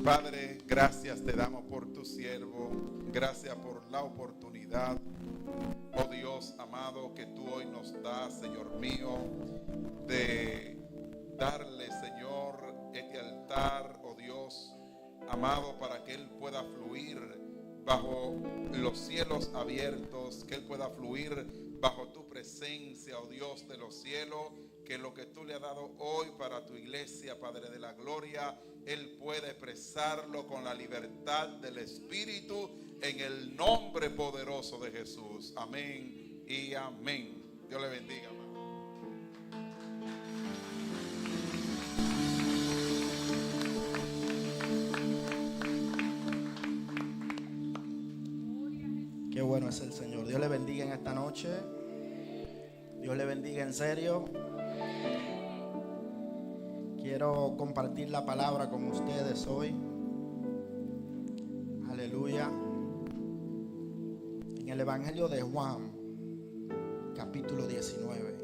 Padre, gracias te damos por tu siervo, gracias por la oportunidad, oh Dios amado, que tú hoy nos das, Señor mío, de darle, Señor, este altar, oh Dios amado, para que Él pueda fluir bajo los cielos abiertos, que Él pueda fluir bajo tu presencia, oh Dios de los cielos, que lo que tú le has dado hoy para tu iglesia, Padre de la gloria, Él puede expresarlo con la libertad del Espíritu, en el nombre poderoso de Jesús. Amén y amén. Dios le bendiga, amado. Qué bueno es el Señor. Dios le bendiga en esta noche. Dios le bendiga en serio. Quiero compartir la palabra con ustedes hoy. Aleluya. En el Evangelio de Juan, capítulo 19.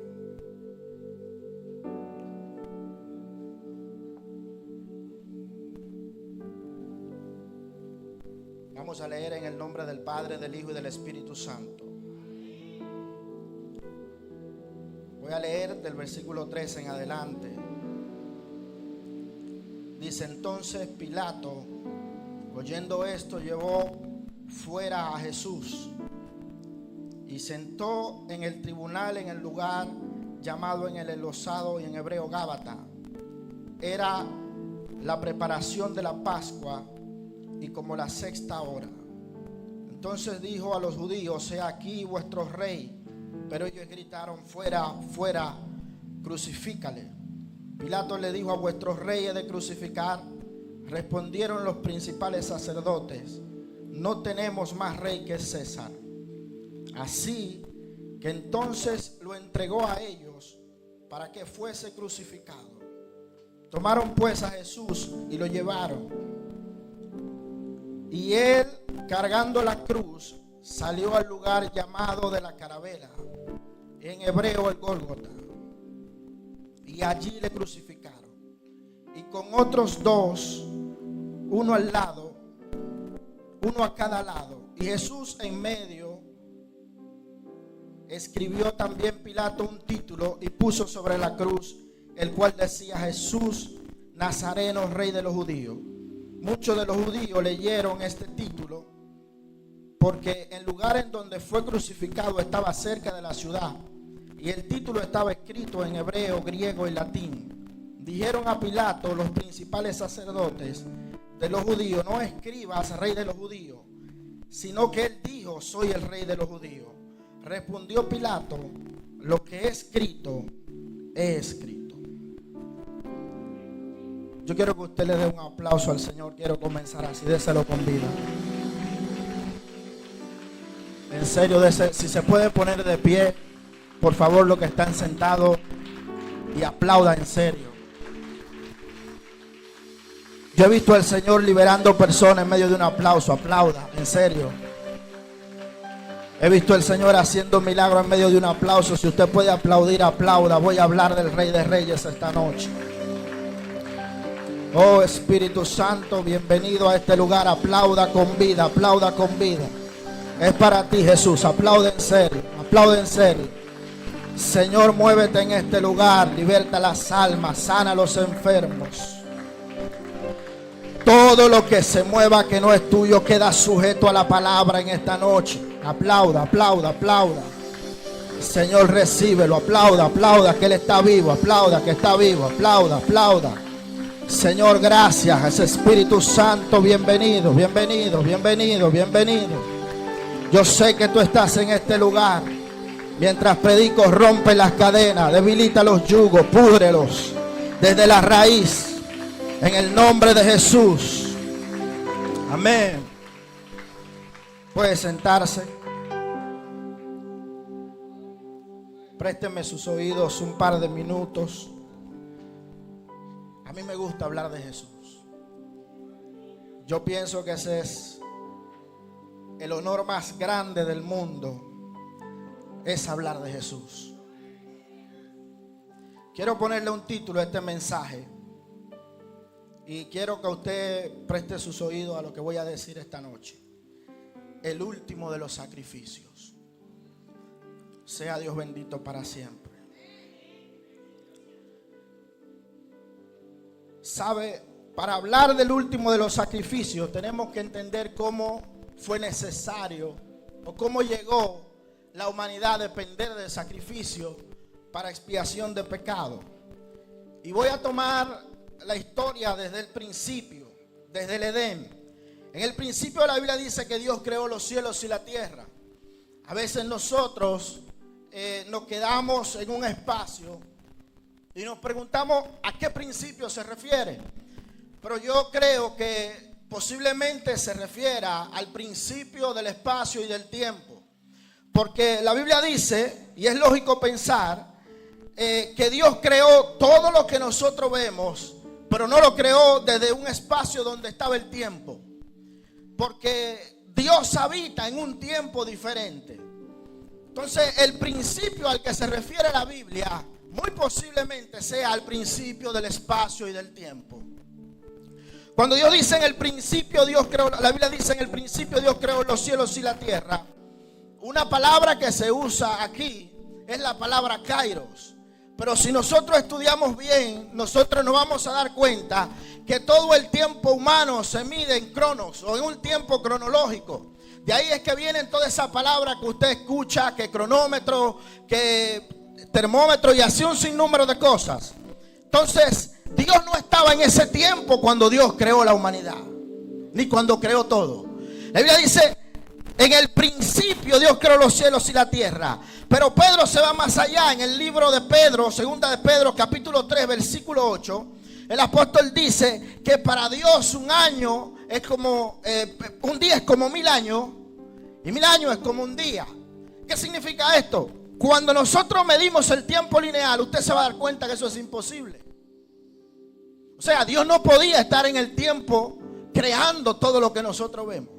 Vamos a leer en el nombre del Padre, del Hijo y del Espíritu Santo. Voy a leer del versículo 13 en adelante. Dice: entonces Pilato, oyendo esto, llevó fuera a Jesús y sentó en el tribunal en el lugar llamado en el enlosado y en hebreo Gábata. Era la preparación de la Pascua y como la sexta hora. Entonces dijo a los judíos: he aquí vuestro rey. Pero ellos gritaron: fuera, fuera, crucifícale. Pilato le dijo: a vuestros reyes de crucificar. Respondieron los principales sacerdotes: no tenemos más rey que César. Así que entonces lo entregó a ellos para que fuese crucificado. Tomaron pues a Jesús y lo llevaron. Y él, cargando la cruz, salió al lugar llamado de la Caravera, en hebreo el Gólgota, y allí le crucificaron. Y con otros dos, uno al lado, uno a cada lado, y Jesús en medio. Escribió también Pilato un título y puso sobre la cruz, el cual decía: Jesús Nazareno, rey de los judíos. Muchos de los judíos leyeron este título porque el lugar en donde fue crucificado estaba cerca de la ciudad, y el título estaba escrito en hebreo, griego y latín. Dijeron a Pilato los principales sacerdotes de los judíos: no escribas rey de los judíos, sino que él dijo: soy el rey de los judíos. Respondió Pilato: lo que he escrito, he escrito. Yo quiero que usted le dé un aplauso al Señor. Quiero comenzar así, déselo con vida. En serio, si se puede poner de pie, por favor, los que están sentados, y aplauda en serio. Yo he visto al Señor liberando personas en medio de un aplauso. Aplauda, en serio. He visto al Señor haciendo milagros en medio de un aplauso. Si usted puede aplaudir, aplauda. Voy a hablar del Rey de Reyes esta noche. Oh Espíritu Santo, bienvenido a este lugar. Aplauda con vida, aplauda con vida. Es para ti, Jesús. Aplaude en serio, aplaude en serio. Señor, muévete en este lugar. Liberta las almas, sana a los enfermos. Todo lo que se mueva que no es tuyo queda sujeto a la palabra en esta noche. Aplauda, aplauda, aplauda. Señor, recíbelo. Aplauda, aplauda que Él está vivo. Aplauda que está vivo. Aplauda, aplauda. Señor, gracias. Ese Espíritu Santo, bienvenido, bienvenido, bienvenido, bienvenido. Yo sé que tú estás en este lugar. Mientras predico, rompe las cadenas, debilita los yugos, púdrelos desde la raíz. En el nombre de Jesús. Amén. Puede sentarse. Présteme sus oídos un par de minutos. A mí me gusta hablar de Jesús. Yo pienso que ese es el honor más grande del mundo, es hablar de Jesús. Quiero ponerle un título a este mensaje Y quiero que usted preste sus oídos a lo que voy a decir esta noche. El último de los sacrificios. Sea Dios bendito para siempre. ¿Sabe? Para hablar del último de los sacrificios tenemos que entender cómo fue necesario o cómo llegó la humanidad a depender del sacrificio para expiación de pecado. Y voy a tomar la historia desde el principio, desde el Edén. En el principio la Biblia dice que Dios creó los cielos y la tierra. A veces nosotros nos quedamos en un espacio y nos preguntamos a qué principio se refiere. Pero yo creo que posiblemente se refiera al principio del espacio y del tiempo. Porque la Biblia dice, y es lógico pensar, que Dios creó todo lo que nosotros vemos, pero no lo creó desde un espacio donde estaba el tiempo. Porque Dios habita en un tiempo diferente. Entonces, el principio al que se refiere la Biblia, muy posiblemente sea al principio del espacio y del tiempo. Cuando Dios dice en el principio Dios creó, la Biblia dice en el principio Dios creó los cielos y la tierra. Una palabra que se usa aquí es la palabra kairos. Pero si nosotros estudiamos bien, nosotros nos vamos a dar cuenta que todo el tiempo humano se mide en cronos o en un tiempo cronológico. De ahí es que vienen toda esa palabra que usted escucha, que cronómetro, que termómetro y así un sinnúmero de cosas. Entonces, Dios no estaba en ese tiempo cuando Dios creó la humanidad, ni cuando creó todo. La Biblia dice, en el principio Dios creó los cielos y la tierra. Pero Pedro se va más allá. En el libro de Pedro, segunda de Pedro, capítulo 3, versículo 8, el apóstol dice que para Dios un año es como, un día es como 1000 años y 1000 años es como un día. ¿Qué significa esto? Cuando nosotros medimos el tiempo lineal, usted se va a dar cuenta que eso es imposible. O sea, Dios no podía estar en el tiempo creando todo lo que nosotros vemos.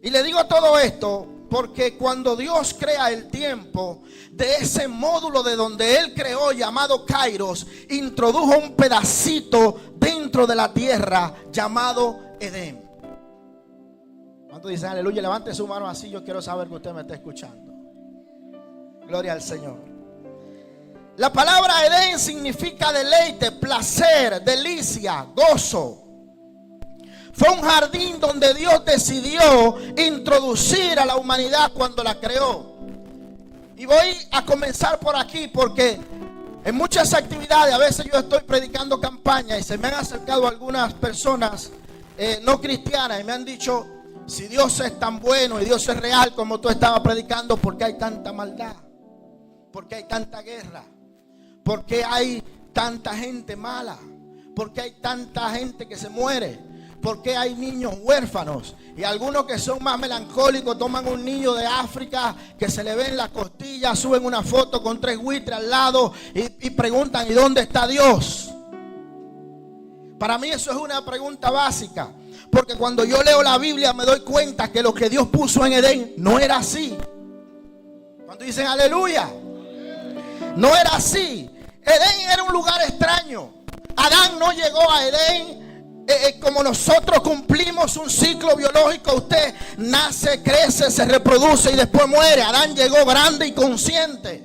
Y le digo todo esto porque cuando Dios crea el tiempo, de ese módulo de donde Él creó llamado Kairos, introdujo un pedacito dentro de la tierra llamado Edén. ¿Cuántos dicen aleluya? Levante su mano así, yo quiero saber que usted me está escuchando. Gloria al Señor. La palabra Edén significa deleite, placer, delicia, gozo. Fue un jardín donde Dios decidió introducir a la humanidad cuando la creó. Y voy a comenzar por aquí porque en muchas actividades, a veces yo estoy predicando campaña y se me han acercado algunas personas no cristianas y me han dicho, si Dios es tan bueno y Dios es real como tú estabas predicando, ¿por qué hay tanta maldad? ¿Por qué hay tanta guerra? ¿Por qué hay tanta gente mala? ¿Por qué hay tanta gente que se muere? ¿Por qué hay niños huérfanos? Y algunos que son más melancólicos toman un niño de África que se le ven las costillas, suben una foto con 3 buitres al lado y preguntan, ¿y dónde está Dios? Para mí eso es una pregunta básica, porque cuando yo leo la Biblia me doy cuenta que lo que Dios puso en Edén no era así. Cuando dicen aleluya, no era así. Edén era un lugar extraño. Adán no llegó a Edén como nosotros cumplimos un ciclo biológico. Usted nace, crece, se reproduce y después muere. Adán llegó grande y consciente.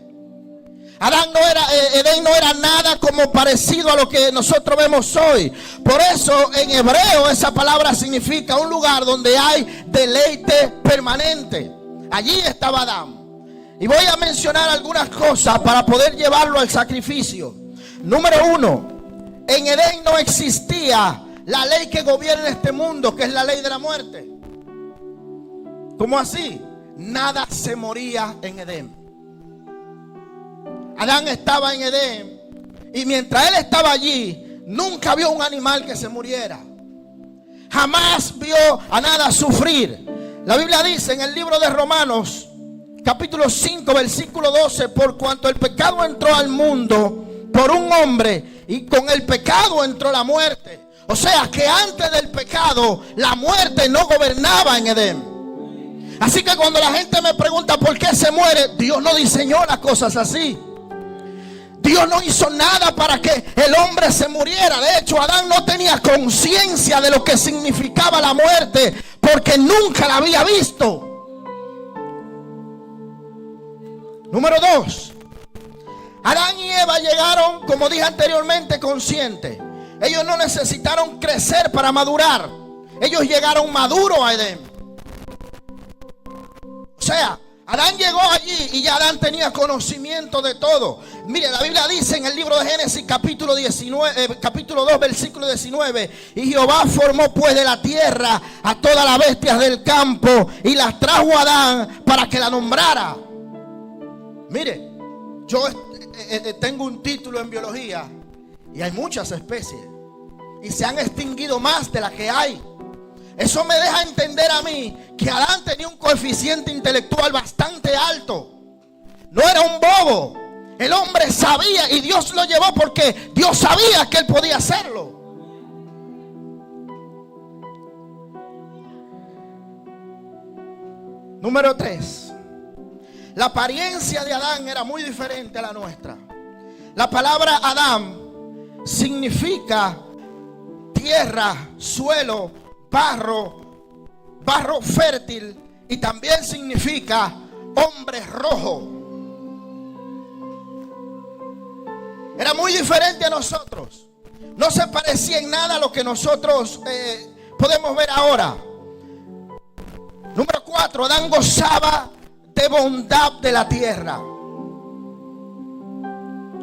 Edén no era nada como parecido a lo que nosotros vemos hoy. Por eso en hebreo esa palabra significa un lugar donde hay deleite permanente. Allí estaba Adán. Y voy a mencionar algunas cosas para poder llevarlo al sacrificio. Número 1, en Edén no existía la ley que gobierna este mundo, que es la ley de la muerte. ¿Cómo así? Nada se moría en Edén. Adán estaba en Edén y mientras él estaba allí, nunca vio un animal que se muriera. Jamás vio a nada sufrir. La Biblia dice en el libro de Romanos, capítulo 5, versículo 12, por cuanto el pecado entró al mundo por un hombre y con el pecado entró la muerte. O sea que antes del pecado la muerte no gobernaba en Edén. Así que cuando la gente me pregunta por qué se muere, Dios no diseñó las cosas así. Dios no hizo nada para que el hombre se muriera. De hecho, Adán no tenía conciencia de lo que significaba la muerte, porque nunca la había visto. Número 2. Adán y Eva llegaron, como dije anteriormente, conscientes. Ellos no necesitaron crecer para madurar. Ellos llegaron maduros a Edén. O sea, Adán llegó allí y ya Adán tenía conocimiento de todo. Mire, la Biblia dice en el libro de Génesis capítulo 2 versículo 19: y Jehová formó pues de la tierra a todas las bestias del campo y las trajo a Adán para que la nombrara. Mire, yo tengo un título en biología y hay muchas especies y se han extinguido más de las que hay. Eso me deja entender a mí que Adán tenía un coeficiente intelectual bastante alto. No era un bobo. El hombre sabía y Dios lo llevó porque Dios sabía que él podía hacerlo. Número 3. La apariencia de Adán era muy diferente a la nuestra. La palabra Adán significa tierra, suelo, barro fértil, y también significa hombre rojo. Era muy diferente a nosotros. No se parecía en nada a lo que nosotros podemos ver ahora. Número 4. Adán gozaba de bondad de la tierra.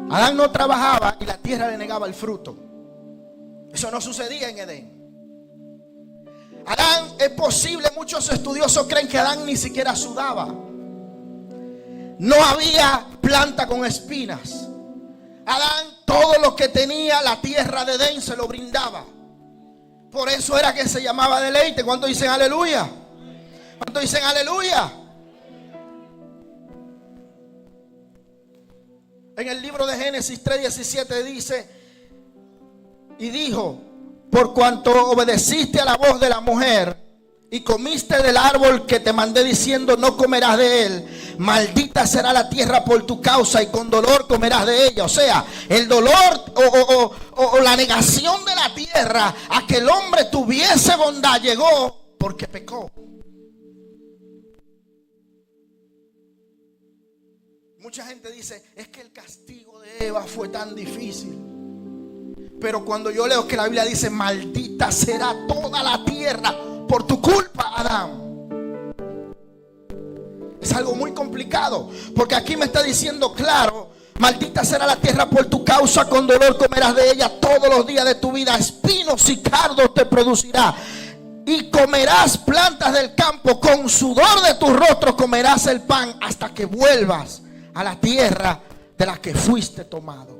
Adán no trabajaba y la tierra le negaba el fruto. Eso no sucedía en Edén. Adán, es posible, muchos estudiosos creen que Adán ni siquiera sudaba. No había planta con espinas. Adán, todo lo que tenía la tierra de Edén se lo brindaba. Por eso era que se llamaba deleite. ¿Cuántos dicen aleluya? ¿Cuántos dicen aleluya? En el libro de Génesis 3:17 dice: y dijo: por cuanto obedeciste a la voz de la mujer y comiste del árbol que te mandé diciendo no comerás de él, maldita será la tierra por tu causa y con dolor comerás de ella. O sea, el dolor o la negación de la tierra a que el hombre tuviese bondad llegó porque pecó. Mucha gente dice: es que el castigo de Eva fue tan difícil. Pero cuando yo leo que la Biblia dice: maldita será toda la tierra por tu culpa, Adán, es algo muy complicado, porque aquí me está diciendo claro: maldita será la tierra por tu causa, con dolor comerás de ella todos los días de tu vida, espinos y cardos te producirá, y comerás plantas del campo, con sudor de tu rostro comerás el pan, hasta que vuelvas a la tierra de la que fuiste tomado.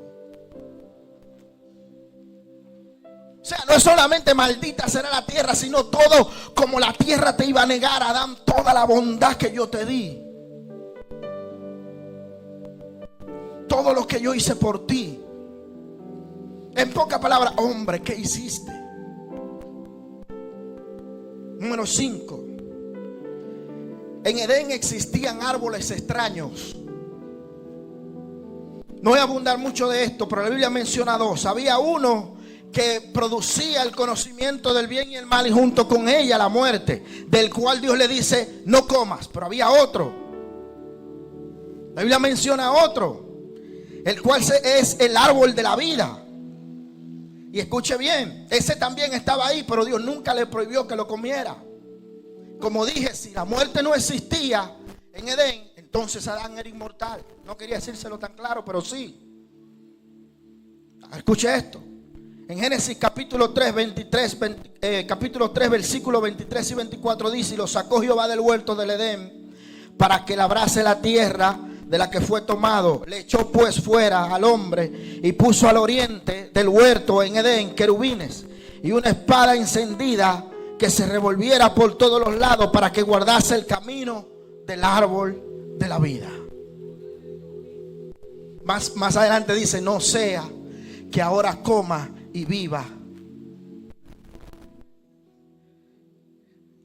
O sea, no es solamente maldita será la tierra, sino todo como la tierra te iba a negar, Adán, toda la bondad que yo te di, todo lo que yo hice por ti. En pocas palabras, hombre, ¿qué hiciste? Número 5. En Edén existían árboles extraños. No voy a abundar mucho de esto, pero la Biblia menciona 2. Había uno que producía el conocimiento del bien y el mal, y junto con ella la muerte, del cual Dios le dice: no comas. Pero había otro. La Biblia menciona otro, el cual es el árbol de la vida. Y escuche bien, ese también estaba ahí, pero Dios nunca le prohibió que lo comiera. Como dije, si la muerte no existía en Edén, entonces Adán era inmortal. No quería decírselo tan claro, pero sí. Escuche esto. En Génesis capítulo 3, capítulo 3, versículos 23 y 24 dice: y lo sacó Jehová del huerto del Edén para que labrase la tierra de la que fue tomado. Le echó pues fuera al hombre y puso al oriente del huerto en Edén querubines y una espada encendida que se revolviera por todos los lados para que guardase el camino del árbol de la vida. Más adelante dice: no sea que ahora coma y viva.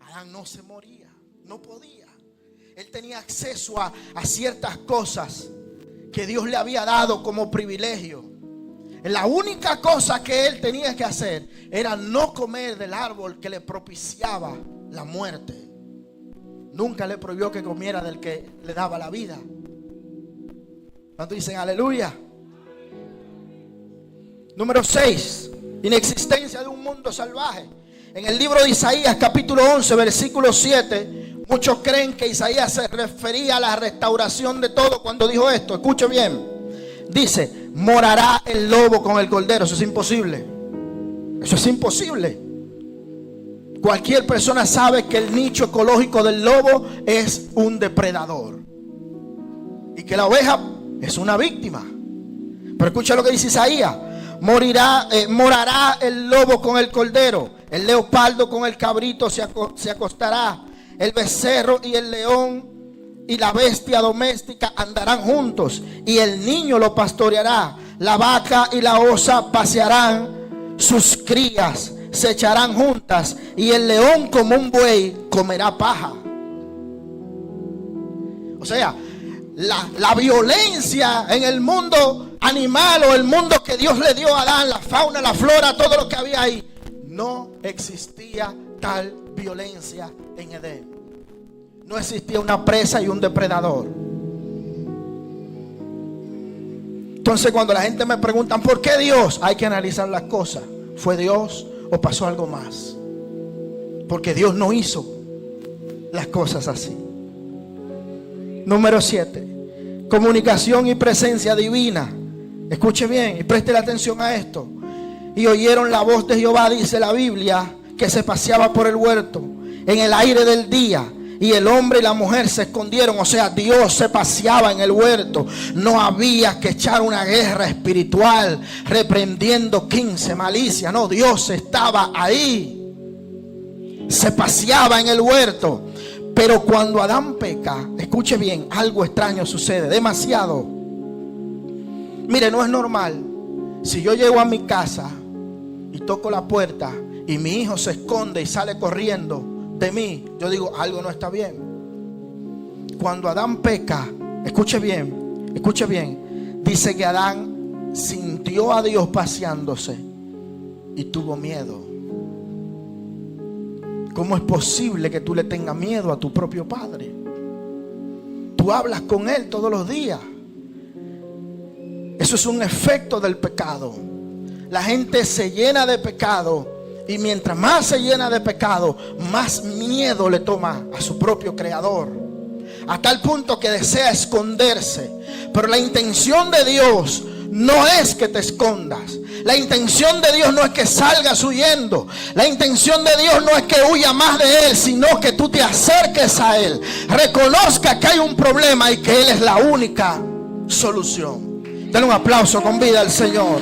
Adán no se moría, no podía. Él tenía acceso a ciertas cosas que Dios le había dado como privilegio. La única cosa que él tenía que hacer era no comer del árbol que le propiciaba la muerte. Nunca le prohibió que comiera del que le daba la vida. ¿Cuántos dicen aleluya? Número 6. Inexistencia de un mundo salvaje. En el libro de Isaías capítulo 11 versículo 7, muchos creen que Isaías se refería a la restauración de todo cuando dijo esto. Escuche bien. Dice, morará el lobo con el cordero. Eso es imposible. Eso es imposible. Cualquier persona sabe que el nicho ecológico del lobo es un depredador y que la oveja es una víctima. Pero escucha lo que dice Isaías. Morará el lobo con el cordero, el leopardo con el cabrito se acostará, el becerro y el león y la bestia doméstica andarán juntos, y el niño lo pastoreará. La vaca y la osa pasearán, sus crías se echarán juntas, y el león como un buey comerá paja. O sea, la violencia en el mundo animal o el mundo que Dios le dio a Adán, la fauna, la flora, todo lo que había ahí, no existía tal violencia en Edén. No existía una presa y un depredador. Entonces cuando la gente me pregunta ¿por qué Dios? Hay que analizar las cosas. ¿Fue Dios o pasó algo más? Porque Dios no hizo las cosas así. Número 7. Comunicación y presencia divina. Escuche bien y preste la atención a esto. Y oyeron la voz de Jehová, dice la Biblia, que se paseaba por el huerto en el aire del día. Y el hombre y la mujer se escondieron. O sea, Dios se paseaba en el huerto. No había que echar una guerra espiritual reprendiendo 15 malicia. No, Dios estaba ahí. Se paseaba en el huerto. Pero cuando Adán peca, escuche bien, algo extraño sucede. Demasiado. Mire, no es normal. Si yo llego a mi casa y toco la puerta y mi hijo se esconde y sale corriendo de mí, yo digo, algo no está bien. Cuando Adán peca, escuche bien, dice que Adán sintió a Dios paseándose y tuvo miedo. ¿Cómo es posible que tú le tengas miedo a tu propio padre? Tú hablas con él todos los días. Eso es un efecto del pecado. La gente se llena de pecado. Y mientras más se llena de pecado, más miedo le toma a su propio creador. A tal punto que desea esconderse. Pero la intención de Dios no es que te escondas. La intención de Dios no es que salgas huyendo. La intención de Dios no es que huya más de Él, sino que tú te acerques a Él. Reconozca que hay un problema y que Él es la única solución. Denle un aplauso con vida al Señor.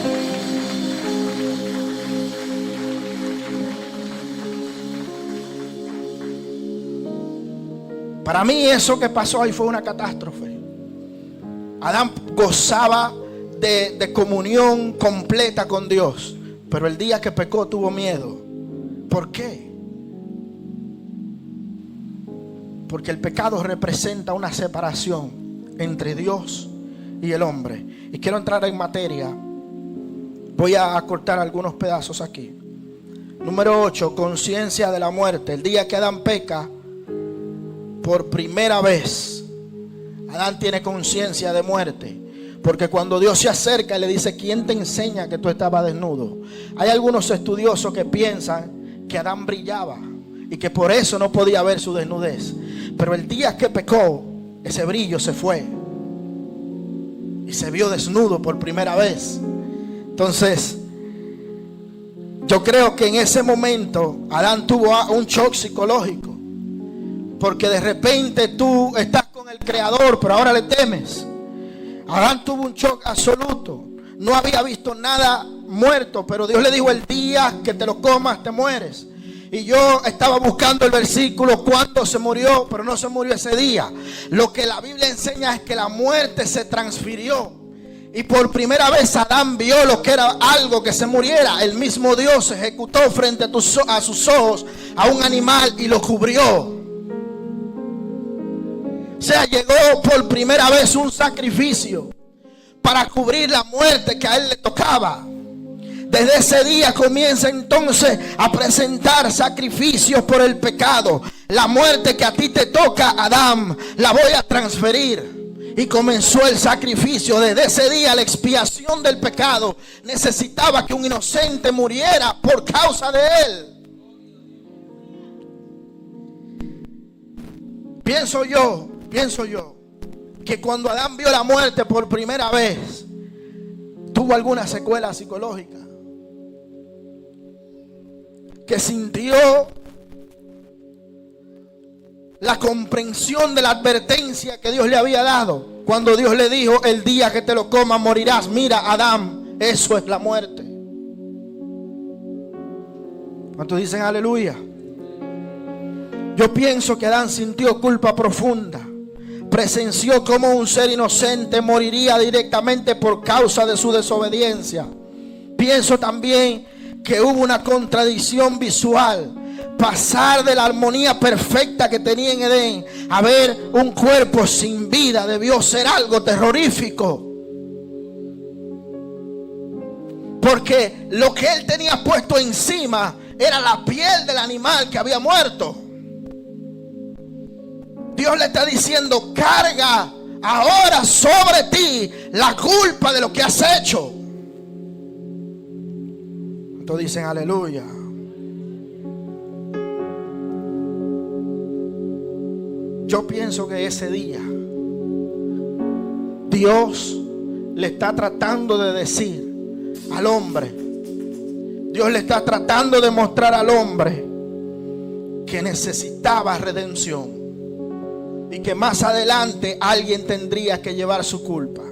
Para mí eso que pasó ahí fue una catástrofe. Adán gozaba de comunión completa con Dios, pero el día que pecó tuvo miedo. ¿Por qué? Porque el pecado representa una separación entre Dios y el hombre. Y quiero entrar en materia. Voy a cortar algunos pedazos aquí. Número 8, conciencia de la muerte. El día que Adán peca, por primera vez, Adán tiene conciencia de muerte. Porque cuando Dios se acerca y le dice, ¿quién te enseña que tú estabas desnudo? Hay algunos estudiosos que piensan que Adán brillaba y que por eso no podía ver su desnudez. Pero el día que pecó, ese brillo se fue y se vio desnudo por primera vez. Entonces, yo creo que en ese momento Adán tuvo un shock psicológico. Porque de repente tú estás con el Creador, pero ahora le temes. Adán tuvo un shock absoluto. No había visto nada muerto, pero Dios le dijo, el día que te lo comas te mueres. Y yo estaba buscando el versículo cuándo se murió, pero no se murió ese día. Lo que la Biblia enseña es que la muerte se transfirió. Y por primera vez Adán vio lo que era algo que se muriera. El mismo Dios ejecutó frente a sus ojos a un animal y lo cubrió. O sea, llegó por primera vez un sacrificio. para cubrir la muerte que a él le tocaba. Desde ese día comienza entonces a presentar sacrificios por el pecado. La muerte que a ti te toca, Adán, la voy a transferir. Y comenzó el sacrificio. Desde ese día la expiación del pecado necesitaba que un inocente muriera por causa de él. Pienso yo que cuando Adán vio la muerte por primera vez, tuvo alguna secuela psicológica. Que sintió la comprensión de la advertencia que Dios le había dado. Cuando Dios le dijo: el día que te lo comas morirás. Mira, Adán, eso es la muerte. ¿Cuántos dicen aleluya? Yo pienso que Adán sintió culpa profunda. Presenció cómo un ser inocente moriría directamente por causa de su desobediencia. Pienso también que hubo una contradicción visual. Pasar de la armonía perfecta que tenía en Edén a ver un cuerpo sin vida debió ser algo terrorífico. Porque lo que él tenía puesto encima era la piel del animal que había muerto. Dios le está diciendo: carga ahora sobre ti la culpa de lo que has hecho. Entonces dicen aleluya. Yo pienso que ese día Dios le está tratando de decir al hombre, Dios le está tratando de mostrar al hombre que necesitaba redención y que más adelante alguien tendría que llevar su culpa.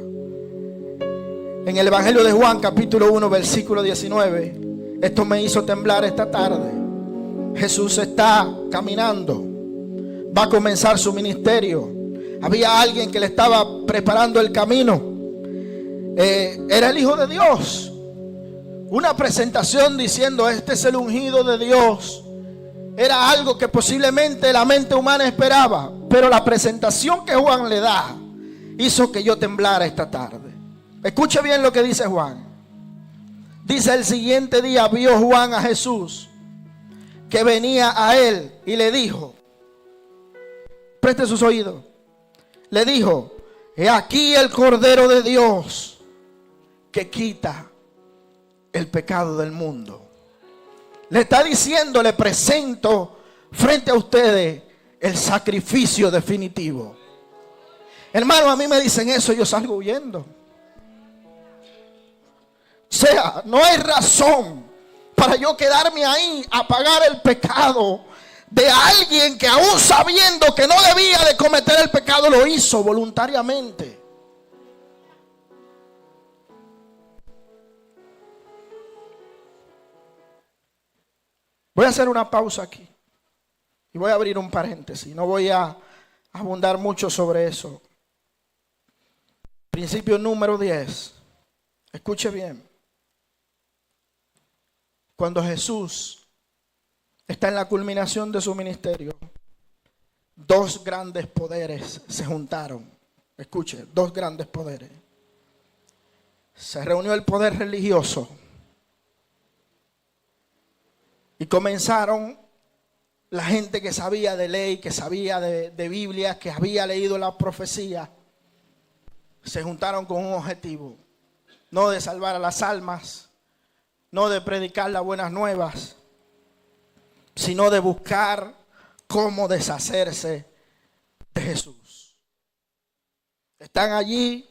En el Evangelio de Juan capítulo 1 versículo 19, esto me hizo temblar esta tarde. Jesús está caminando, va a comenzar su ministerio. Había alguien que le estaba preparando el camino. Era el Hijo de Dios. Una presentación diciendo: este es el ungido de Dios. Era algo que posiblemente la mente humana esperaba, pero la presentación que Juan le da hizo que yo temblara esta tarde. Escuche bien lo que dice Juan. Dice: el siguiente día vio Juan a Jesús que venía a él y le dijo, preste sus oídos, le dijo: he aquí el Cordero de Dios que quita el pecado del mundo. Le está diciendo: le presento frente a ustedes el sacrificio definitivo. Hermano, a mí me dicen eso y yo salgo huyendo. O sea, no hay razón para yo quedarme ahí a pagar el pecado de alguien que, aún sabiendo que no debía de cometer el pecado, lo hizo voluntariamente. Voy a hacer una pausa aquí y voy a abrir un paréntesis. No voy a abundar mucho sobre eso. Principio número 10. Escuche bien. Cuando Jesús está en la culminación de su ministerio, dos grandes poderes se juntaron. Escuche, dos grandes poderes. Se reunió el poder religioso y comenzaron la gente que sabía de ley, que sabía de Biblia, que había leído la profecía. Se juntaron con un objetivo: no de salvar a las almas, no de predicar las buenas nuevas, sino de buscar cómo deshacerse de Jesús. Están allí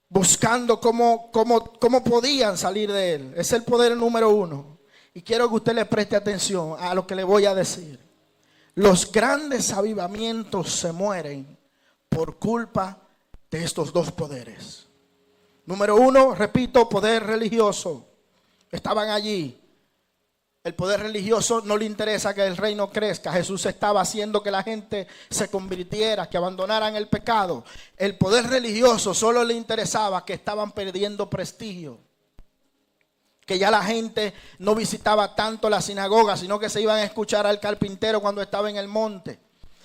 buscando cómo podían salir de él. Es el poder número 1. Y quiero que usted le preste atención a lo que le voy a decir. Los grandes avivamientos se mueren por culpa de estos dos poderes. Número 1, repito, poder religioso. Estaban allí. El poder religioso no le interesa que el reino crezca. Jesús estaba haciendo que la gente se convirtiera, que abandonaran el pecado. El poder religioso solo le interesaba que estaban perdiendo prestigio, que ya la gente no visitaba tanto la sinagoga, sino que se iban a escuchar al carpintero cuando estaba en el monte.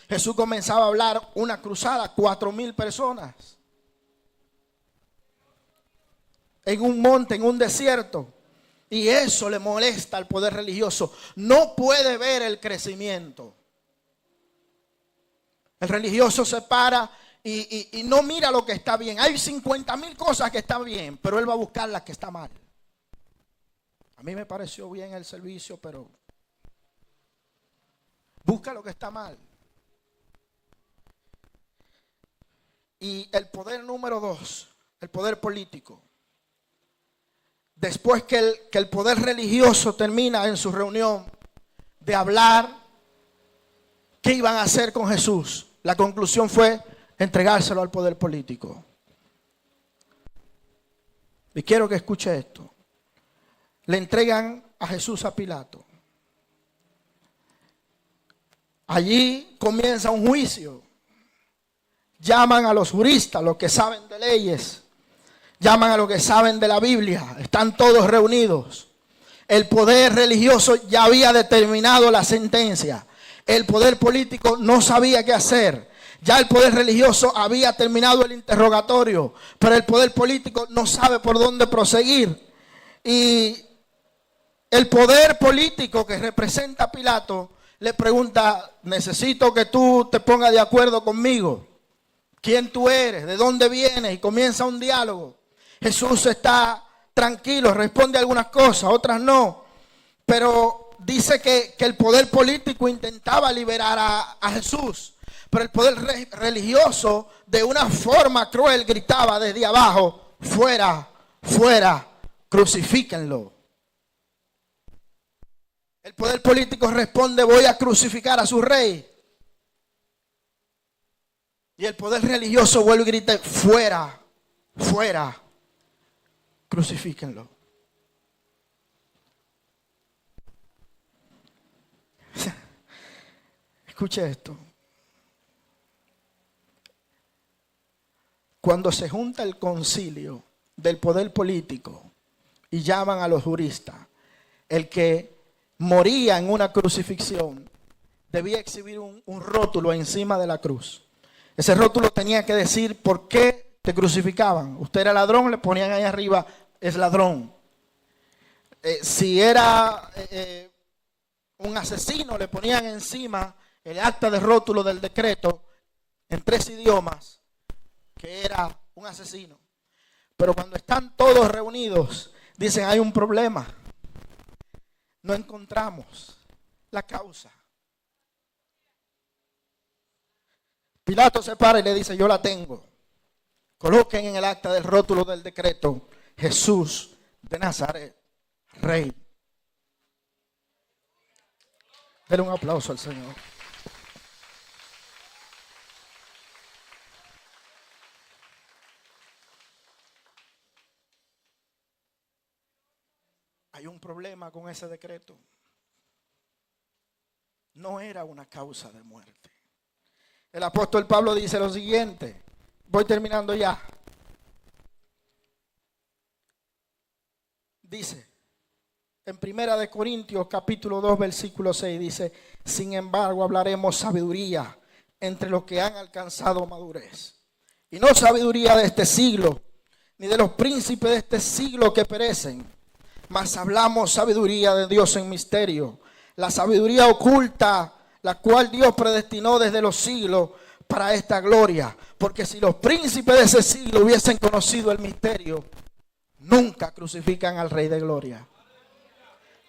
Jesús comenzaba a hablar una cruzada, 4,000 personas. en un monte, en un desierto. Y eso le molesta al poder religioso. No puede ver el crecimiento. El religioso se para y no mira lo que está bien. Hay 50,000 cosas que están bien, pero él va a buscar las que están mal. A mí me pareció bien el servicio, pero busca lo que está mal. Y el poder número 2, el poder político. Después que el poder religioso termina en su reunión de hablar qué iban a hacer con Jesús, la conclusión fue entregárselo al poder político. Y quiero que escuche esto. Le entregan a Jesús a Pilato. Allí comienza un juicio. Llaman a los juristas, los que saben de leyes. Llaman a los que saben de la Biblia. Están todos reunidos. El poder religioso ya había determinado la sentencia. El poder político no sabía qué hacer. Ya el poder religioso había terminado el interrogatorio. Pero el poder político no sabe por dónde proseguir. Y el poder político que representa a Pilato le pregunta: necesito que tú te pongas de acuerdo conmigo. ¿Quién tú eres? ¿De dónde vienes? Y comienza un diálogo. Jesús está tranquilo, responde algunas cosas, otras no. Pero dice que el poder político intentaba liberar a Jesús. Pero el poder religioso de una forma cruel gritaba desde abajo: fuera, fuera, crucifíquenlo. El poder político responde: voy a crucificar a su rey. Y el poder religioso vuelve y grita: fuera, fuera, crucifíquenlo. Escuche esto. Cuando se junta el concilio del poder político y llaman a los juristas, el que moría en una crucifixión debía exhibir un rótulo encima de la cruz. Ese rótulo tenía que decir por qué te crucificaban. Usted era ladrón, le ponían ahí arriba: es ladrón. Si era un asesino, le ponían encima el acta de rótulo del decreto en 3 idiomas, que era un asesino. Pero cuando están todos reunidos, dicen: hay un problema. No encontramos la causa. Pilato se para y le dice: yo la tengo. Coloquen en el acta del rótulo del decreto: Jesús de Nazaret, Rey. Denle un aplauso al Señor. Hay un problema con ese decreto. No era una causa de muerte. El apóstol Pablo dice lo siguiente. Voy terminando ya. Dice en 1 Corintios capítulo 2 versículo 6, dice: sin embargo hablaremos sabiduría entre los que han alcanzado madurez, y no sabiduría de este siglo, ni de los príncipes de este siglo que perecen, mas hablamos sabiduría de Dios en misterio, la sabiduría oculta, la cual Dios predestinó desde los siglos para esta gloria. Porque si los príncipes de ese siglo hubiesen conocido el misterio, nunca crucifican al Rey de Gloria.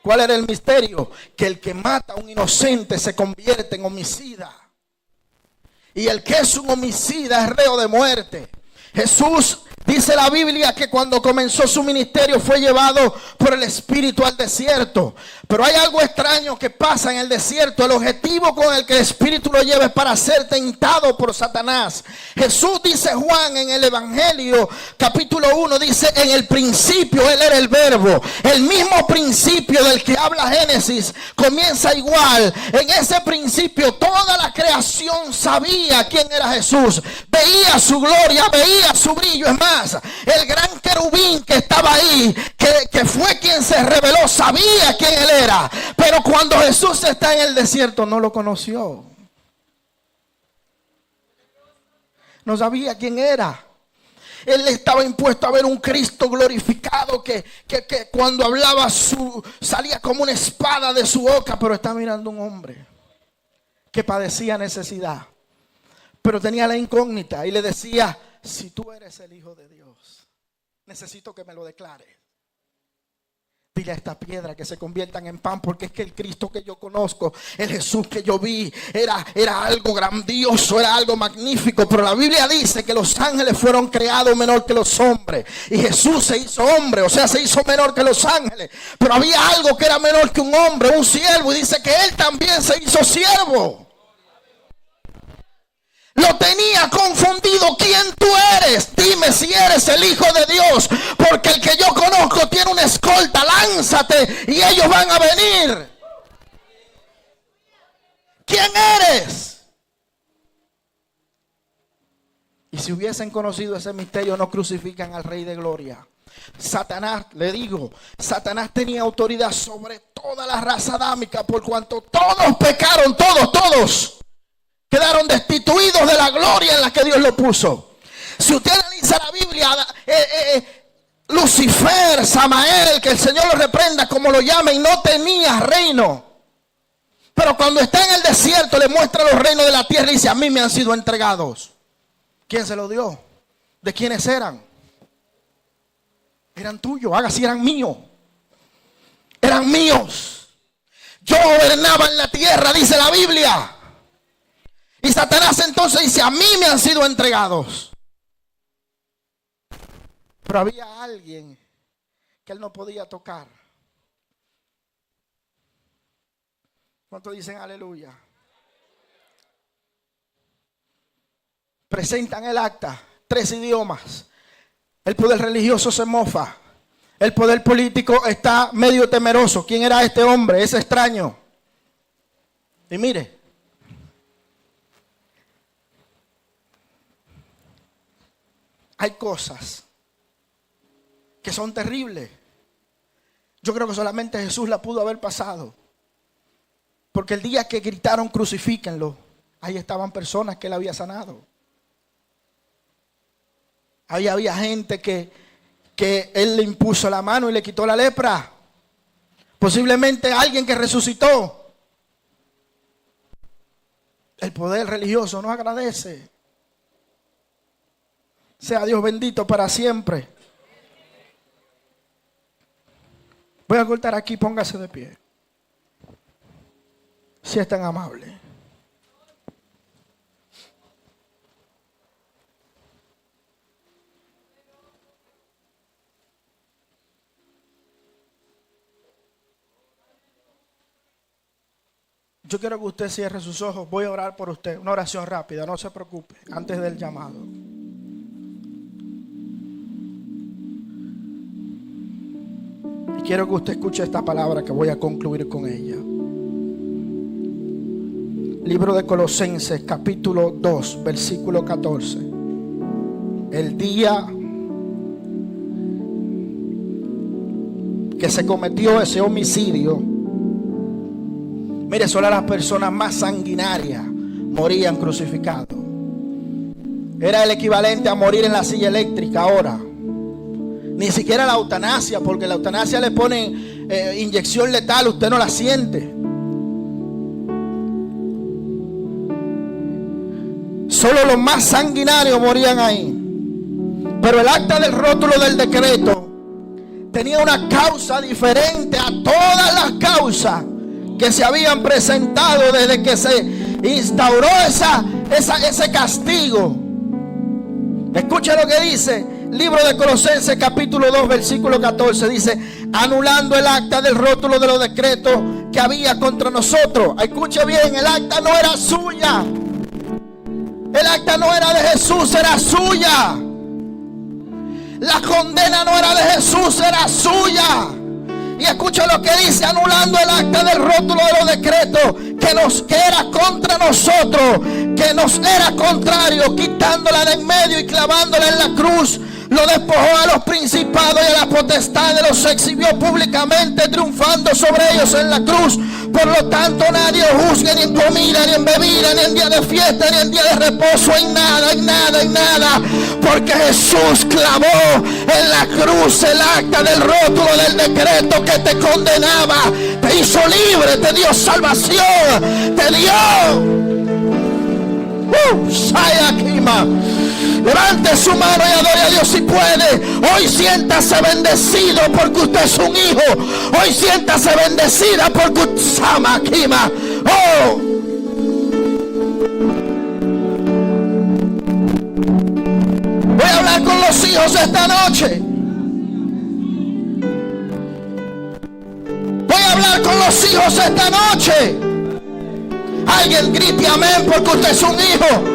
¿Cuál era el misterio? Que el que mata a un inocente se convierte en homicida. Y el que es un homicida es reo de muerte. Jesús, dice la Biblia, que cuando comenzó su ministerio fue llevado por el Espíritu al desierto. Pero hay algo extraño que pasa en el desierto. El objetivo con el que el Espíritu lo lleva es para ser tentado por Satanás. Jesús, dice Juan en el Evangelio capítulo 1, dice: en el principio Él era el verbo. El mismo principio del que habla Génesis comienza igual. En ese principio toda la creación sabía quién era Jesús. Veía su gloria, veía su brillo. Es más, el gran querubín que estaba ahí, que fue quien se reveló, sabía quién Él era. Pero cuando Jesús está en el desierto, no lo conoció. No sabía quién era. Él estaba impuesto a ver un Cristo glorificado que cuando hablaba salía como una espada de su boca. Pero está mirando un hombre que padecía necesidad, pero tenía la incógnita y le decía: si tú eres el Hijo de Dios, necesito que me lo declares. Dile a esta piedra que se conviertan en pan, porque es que el Cristo que yo conozco, el Jesús que yo vi, era algo grandioso, era algo magnífico. Pero la Biblia dice que los ángeles fueron creados menor que los hombres, y Jesús se hizo hombre, o sea, se hizo menor que los ángeles. Pero había algo que era menor que un hombre, un siervo, y dice que Él también se hizo siervo. Lo tenía confundido. ¿Quién tú eres? Dime si eres el Hijo de Dios, porque el que yo conozco tiene una escolta. Lánzate y ellos van a venir. ¿Quién eres? Y si hubiesen conocido ese misterio, no crucifican al Rey de Gloria. Satanás, le digo, Satanás tenía autoridad sobre toda la raza adámica, por cuanto todos pecaron, todos quedaron destituidos de la gloria en la que Dios lo puso. Si usted analiza la Biblia, Lucifer, Samael, que el Señor lo reprenda como lo llamen, no tenía reino. Pero cuando está en el desierto le muestra los reinos de la tierra y dice: a mí me han sido entregados. ¿Quién se lo dio? ¿De quiénes eran? Eran tuyos, haga si eran míos. Eran míos. Yo gobernaba en la tierra, dice la Biblia. Y Satanás entonces dice: a mí me han sido entregados. Pero había alguien que él no podía tocar. ¿Cuántos dicen aleluya? Presentan el acta, 3 idiomas. El poder religioso se mofa. El poder político está medio temeroso. ¿Quién era este hombre? Ese extraño. Y mire, hay cosas que son terribles. Yo creo que solamente Jesús la pudo haber pasado. Porque el día que gritaron crucifíquenlo, ahí estaban personas que él había sanado. Ahí había gente que él le impuso la mano y le quitó la lepra. Posiblemente alguien que resucitó. El poder religioso no agradece. Sea Dios bendito para siempre. Voy a cortar aquí, póngase de pie. Si es tan amable. Yo quiero que usted cierre sus ojos. Voy a orar por usted. Una oración rápida, no se preocupe, antes del llamado. Y quiero que usted escuche esta palabra que voy a concluir con ella. Libro de Colosenses, capítulo 2, versículo 14. El día que se cometió ese homicidio, mire, solo las personas más sanguinarias morían crucificados. Era el equivalente a morir en la silla eléctrica ahora. Ni siquiera la eutanasia, porque la eutanasia le ponen inyección letal, usted no la siente. Solo los más sanguinarios morían ahí. Pero el acta del rótulo del decreto tenía una causa diferente a todas las causas que se habían presentado desde que se instauró ese castigo. Escucha lo que dice libro de Colosenses capítulo 2 versículo 14. Dice: anulando el acta del rótulo de los decretos que había contra nosotros. Escuche bien, el acta no era suya. El acta no era de Jesús, era suya. La condena no era de Jesús, era suya. Y escucha lo que dice: anulando el acta del rótulo de los decretos que era contra nosotros, que nos era contrario, quitándola de en medio y clavándola en la cruz, lo despojó a los principados y a las potestades, los exhibió públicamente, triunfando sobre ellos en la cruz. Por lo tanto, nadie os juzgue ni en comida, ni en bebida, ni en día de fiesta, ni en día de reposo, en nada, porque Jesús clavó en la cruz el acta del rótulo del decreto que te condenaba, te hizo libre, te dio salvación, te dio Sayakima. Levante su mano y adore a Dios si puede. Hoy siéntase bendecido porque usted es un hijo. Hoy siéntase bendecida porque usted Samakima. Oh, voy a hablar con los hijos esta noche. Voy a hablar con los hijos esta noche. Alguien grite amén porque usted es un hijo.